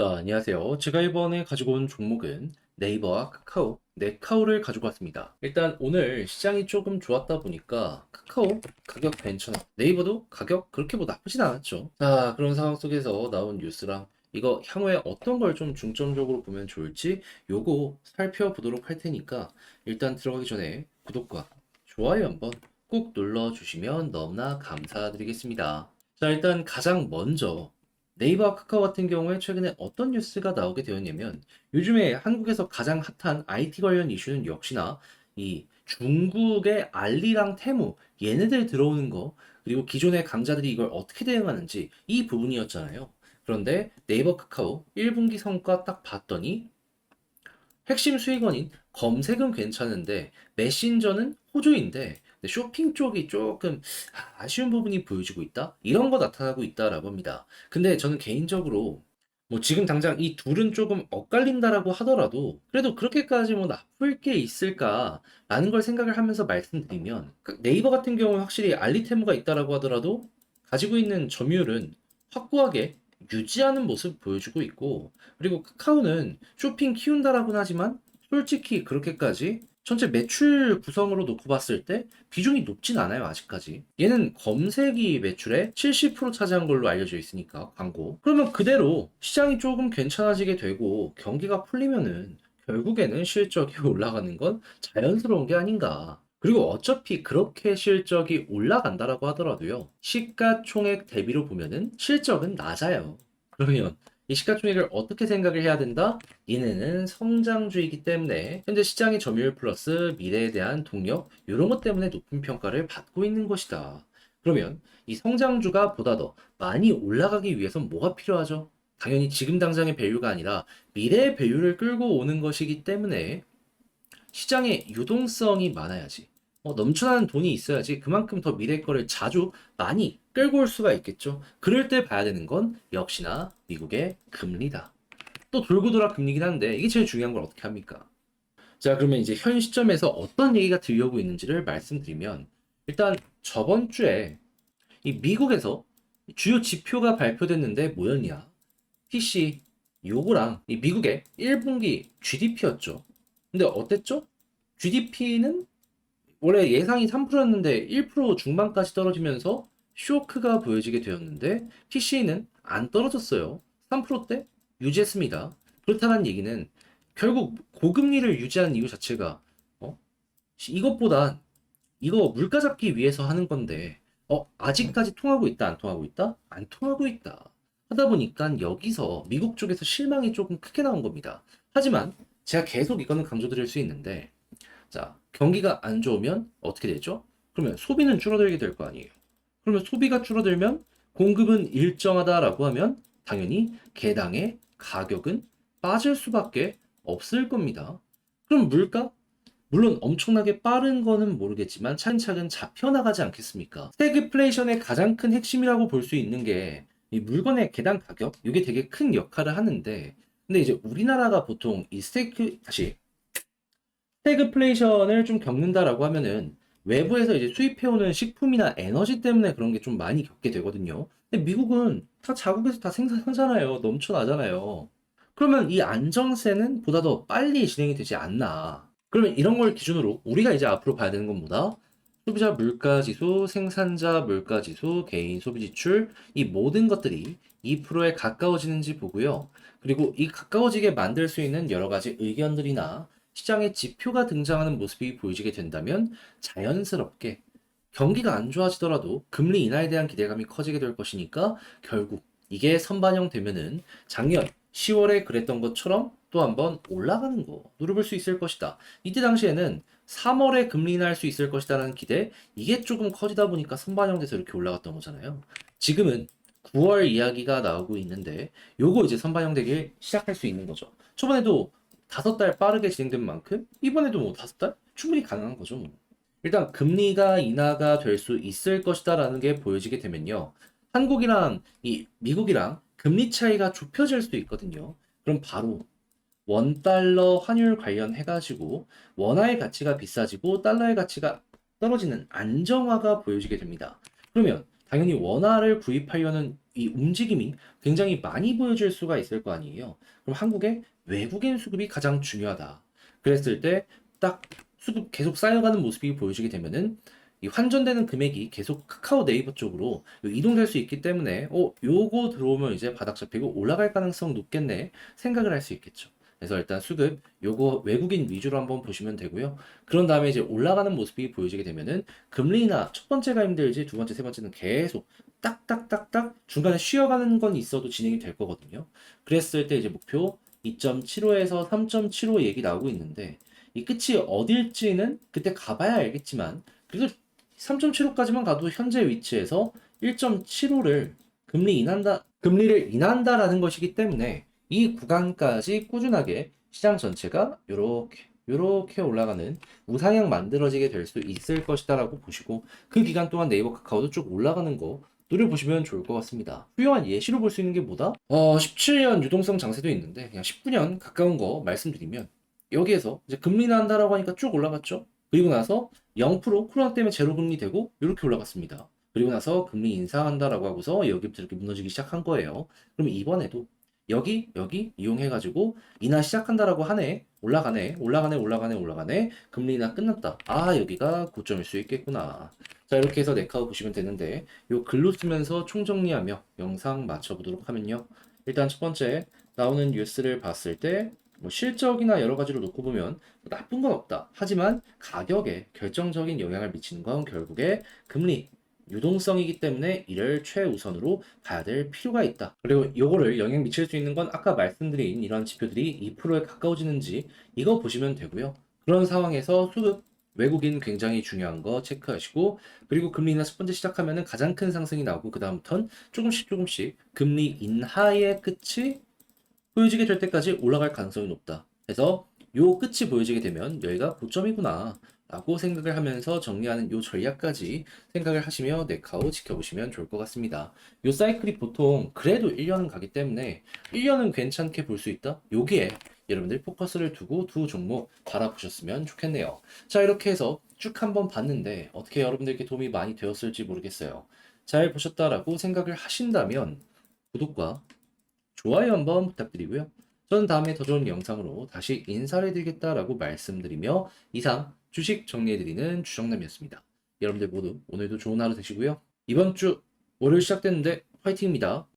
자, 안녕하세요. 제가 이번에 가지고 온 종목은 네이버와 카카오, 네카오를 가지고 왔습니다. 일단 오늘 시장이 조금 좋았다 보니까 카카오 가격 괜찮아. 네이버도 가격 그렇게 뭐 나쁘진 않았죠. 자, 그런 상황 속에서 나온 뉴스랑 이거 향후에 어떤 걸 좀 중점적으로 보면 좋을지 요거 살펴보도록 할 테니까 일단 들어가기 전에 구독과 좋아요 한번 꼭 눌러주시면 너무나 감사드리겠습니다. 자, 일단 가장 먼저 네이버와 카카오 같은 경우에 최근에 어떤 뉴스가 나오게 되었냐면 요즘에 한국에서 가장 핫한 IT 관련 이슈는 역시나 이 중국의 알리랑 테무 얘네들 들어오는 거 그리고 기존의 강자들이 이걸 어떻게 대응하는지 이 부분이었잖아요. 그런데 네이버 카카오 1분기 성과 딱 봤더니 핵심 수익원인 검색은 괜찮은데 메신저는 호조인데 쇼핑 쪽이 조금 아쉬운 부분이 보여지고 있다? 이런 거 나타나고 있다라고 합니다. 근데 저는 개인적으로 뭐 지금 당장 이 둘은 조금 엇갈린다라고 하더라도 그래도 그렇게까지 뭐 나쁠 게 있을까라는 걸 생각을 하면서 말씀드리면 그 네이버 같은 경우는 확실히 알리테무가 있다라고 하더라도 가지고 있는 점유율은 확고하게 유지하는 모습 보여주고 있고 그리고 카카오는 쇼핑 키운다라고는 하지만 솔직히 그렇게까지 전체 매출 구성으로 놓고 봤을 때 비중이 높진 않아요, 아직까지. 얘는 검색이 매출의 70% 차지한 걸로 알려져 있으니까, 광고. 그러면 그대로 시장이 조금 괜찮아지게 되고 경기가 풀리면은 결국에는 실적이 올라가는 건 자연스러운 게 아닌가. 그리고 어차피 그렇게 실적이 올라간다라고 하더라도요, 시가총액 대비로 보면은 실적은 낮아요. 그러면 이 시가총액을 어떻게 생각을 해야 된다? 얘네는 성장주이기 때문에 현재 시장의 점유율 플러스 미래에 대한 동력 이런 것 때문에 높은 평가를 받고 있는 것이다. 그러면 이 성장주가 보다 더 많이 올라가기 위해선 뭐가 필요하죠? 당연히 지금 당장의 밸류가 아니라 미래의 밸류를 끌고 오는 것이기 때문에 시장에 유동성이 많아야지. 넘쳐나는 돈이 있어야지 그만큼 더 미래 거를 자주 많이 끌고 올 수가 있겠죠. 그럴 때 봐야 되는 건 역시나 미국의 금리다. 또 돌고 돌아 금리긴 한데 이게 제일 중요한 걸 어떻게 합니까? 자, 그러면 이제 현 시점에서 어떤 얘기가 들려오고 있는지를 말씀드리면 일단 저번 주에 이 미국에서 주요 지표가 발표됐는데 뭐였냐? PC 요거랑 이 미국의 1분기 GDP였죠. 근데 어땠죠? GDP는 원래 예상이 3%였는데 1% 중반까지 떨어지면서 쇼크가 보여지게 되었는데 PC는 안 떨어졌어요. 3%대 유지했습니다. 그렇다는 얘기는 결국 고금리를 유지한 이유 자체가 어? 이것보다 이거 물가 잡기 위해서 하는 건데 아직까지 통하고 있다 안 통하고 있다? 안 통하고 있다. 하다 보니까 여기서 미국 쪽에서 실망이 조금 크게 나온 겁니다. 하지만 제가 계속 이거는 강조드릴 수 있는데 자, 경기가 안 좋으면 어떻게 되죠? 그러면 소비는 줄어들게 될 거 아니에요. 그러면 소비가 줄어들면 공급은 일정하다라고 하면 당연히 개당의 가격은 빠질 수밖에 없을 겁니다. 그럼 물가? 물론 엄청나게 빠른 거는 모르겠지만 차근차근 잡혀나가지 않겠습니까? 스태그플레이션의 가장 큰 핵심이라고 볼 수 있는 게 이 물건의 개당 가격? 이게 되게 큰 역할을 하는데 근데 이제 우리나라가 보통 이 스태그플레이션을 좀 겪는다라고 하면은 외부에서 이제 수입해오는 식품이나 에너지 때문에 그런 게 좀 많이 겪게 되거든요. 근데 미국은 다 자국에서 다 생산하잖아요. 넘쳐나잖아요. 그러면 이 안정세는 보다 더 빨리 진행이 되지 않나. 그러면 이런 걸 기준으로 우리가 이제 앞으로 봐야 되는 건 뭐다? 소비자 물가지수, 생산자 물가지수, 개인 소비지출, 이 모든 것들이 2%에 가까워지는지 보고요. 그리고 이 가까워지게 만들 수 있는 여러 가지 의견들이나 시장에 지표가 등장하는 모습이 보여지게 된다면 자연스럽게 경기가 안 좋아지더라도 금리 인하에 대한 기대감이 커지게 될 것이니까 결국 이게 선반영되면은 작년 10월에 그랬던 것처럼 또 한번 올라가는 거 누려볼 수 있을 것이다. 이때 당시에는 3월에 금리 인하할 수 있을 것이다라는 기대 이게 조금 커지다 보니까 선반영돼서 이렇게 올라갔던 거잖아요. 지금은 9월 이야기가 나오고 있는데 요거 이제 선반영되길 시작할 수 있는 거죠. 초반에도 5달 빠르게 진행된 만큼 이번에도 뭐 5달 충분히 가능한 거죠. 뭐. 일단 금리가 인하가 될 수 있을 것이다라는 게 보여지게 되면요. 한국이랑 이 미국이랑 금리 차이가 좁혀질 수도 있거든요. 그럼 바로 원달러 환율 관련해가지고 원화의 가치가 비싸지고 달러의 가치가 떨어지는 안정화가 보여지게 됩니다. 그러면 당연히 원화를 구입하려는 이 움직임이 굉장히 많이 보여질 수가 있을 거 아니에요. 그럼 한국의 외국인 수급이 가장 중요하다. 그랬을 때 딱 수급 계속 쌓여가는 모습이 보여지게 되면은 이 환전되는 금액이 계속 카카오 네이버 쪽으로 이동될 수 있기 때문에 요거 들어오면 이제 바닥 잡히고 올라갈 가능성 높겠네 생각을 할 수 있겠죠. 그래서 일단 수급 요거 외국인 위주로 한번 보시면 되고요. 그런 다음에 이제 올라가는 모습이 보여지게 되면은 금리 인하 첫 번째가 힘들지 두 번째, 세 번째는 계속 딱딱딱딱 중간에 쉬어가는 건 있어도 진행이 될 거거든요. 그랬을 때 이제 목표 2.75에서 3.75 얘기 나오고 있는데 이 끝이 어딜지는 그때 가봐야 알겠지만 그래도 3.75까지만 가도 현재 위치에서 1.75를 금리를 인한다라는 것이기 때문에 이 구간까지 꾸준하게 시장 전체가 요렇게 올라가는 우상향 만들어지게 될 수 있을 것이다라고 보시고 그 기간 동안 네이버 카카오도 쭉 올라가는 거 노려보시면 좋을 것 같습니다. 훌륭한 예시로 볼 수 있는 게 뭐다? 17년 유동성 장세도 있는데 그냥 19년 가까운 거 말씀드리면 여기에서 이제 금리 난다라고 하니까 쭉 올라갔죠. 그리고 나서 0% 코로나 때문에 제로 금리 되고 이렇게 올라갔습니다. 그리고 나서 금리 인상한다라고 하고서 여기부터 이렇게 무너지기 시작한 거예요. 그럼 이번에도 여기 이용해가지고 인하 시작한다라고 하네. 올라가네. 금리 인하 끝났다. 아, 여기가 고점일 수 있겠구나. 자, 이렇게 해서 네카우 보시면 되는데 요 글로 쓰면서 총정리하며 영상 맞춰보도록 하면요. 일단 첫 번째 나오는 뉴스를 봤을 때 뭐 실적이나 여러 가지로 놓고 보면 나쁜 건 없다. 하지만 가격에 결정적인 영향을 미치는 건 결국에 금리 유동성이기 때문에 이를 최우선으로 봐야 될 필요가 있다. 그리고 요거를 영향 미칠 수 있는 건 아까 말씀드린 이런 지표들이 2%에 가까워지는지 이거 보시면 되고요. 그런 상황에서 수급 외국인 굉장히 중요한 거 체크하시고 그리고 금리 인하 첫 번째 시작하면은 가장 큰 상승이 나오고 그다음부터는 조금씩 금리 인하의 끝이 보여지게 될 때까지 올라갈 가능성이 높다. 그래서 요 끝이 보여지게 되면 여기가 고점이구나 라고 생각을 하면서 정리하는 요 전략까지 생각을 하시며 네카우 지켜보시면 좋을 것 같습니다. 요 사이클이 보통 그래도 1년은 가기 때문에 1년은 괜찮게 볼 수 있다. 여기에 여러분들 포커스를 두고 두 종목 바라보셨으면 좋겠네요. 자, 이렇게 해서 쭉 한번 봤는데 어떻게 여러분들께 도움이 많이 되었을지 모르겠어요. 잘 보셨다라고 생각을 하신다면 구독과 좋아요 한번 부탁드리고요. 저는 다음에 더 좋은 영상으로 다시 인사를 드리겠다라고 말씀드리며 이상 주식 정리해드리는 주정남이었습니다. 여러분들 모두 오늘도 좋은 하루 되시고요. 이번 주 월요일 시작됐는데 화이팅입니다.